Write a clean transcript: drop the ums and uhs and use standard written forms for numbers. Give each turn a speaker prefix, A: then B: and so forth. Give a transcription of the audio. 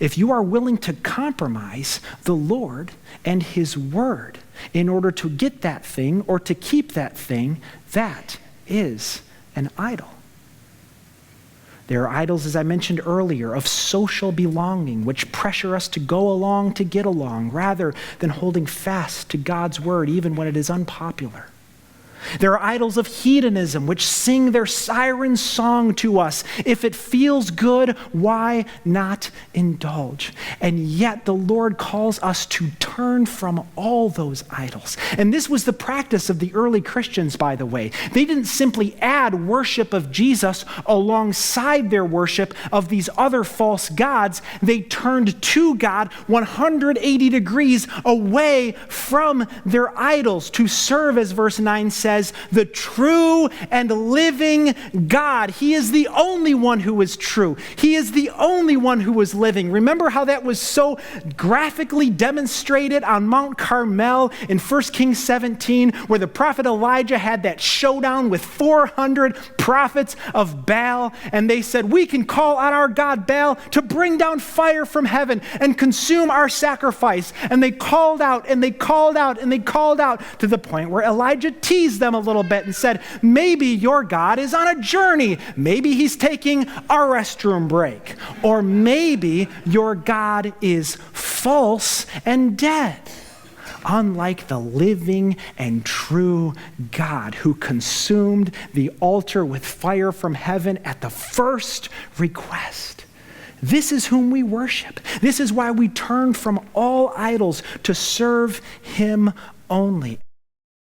A: if you are willing to compromise the Lord and his word in order to get that thing or to keep that thing, that is an idol. There are idols, as I mentioned earlier, of social belonging, which pressure us to go along to get along, rather than holding fast to God's word, even when it is unpopular. There are idols of hedonism, which sing their siren song to us. If it feels good, why not indulge? And yet the Lord calls us to turn from all those idols. And this was the practice of the early Christians, by the way. They didn't simply add worship of Jesus alongside their worship of these other false gods. They turned to God 180 degrees away from their idols to serve, as verse 9 says, the true and living God. He is the only one who is true. He is the only one who is living. Remember how that was so graphically demonstrated on Mount Carmel in 1 Kings 17, where the prophet Elijah had that showdown with 400 prophets of Baal, and they said, we can call on our God Baal to bring down fire from heaven and consume our sacrifice. And they called out and they called out and they called out to the point where Elijah teased them a little bit and said, maybe your God is on a journey. Maybe he's taking a restroom break. Or maybe your God is false and dead. Unlike the living and true God who consumed the altar with fire from heaven at the first request. This is whom we worship. This is why we turn from all idols to serve him only.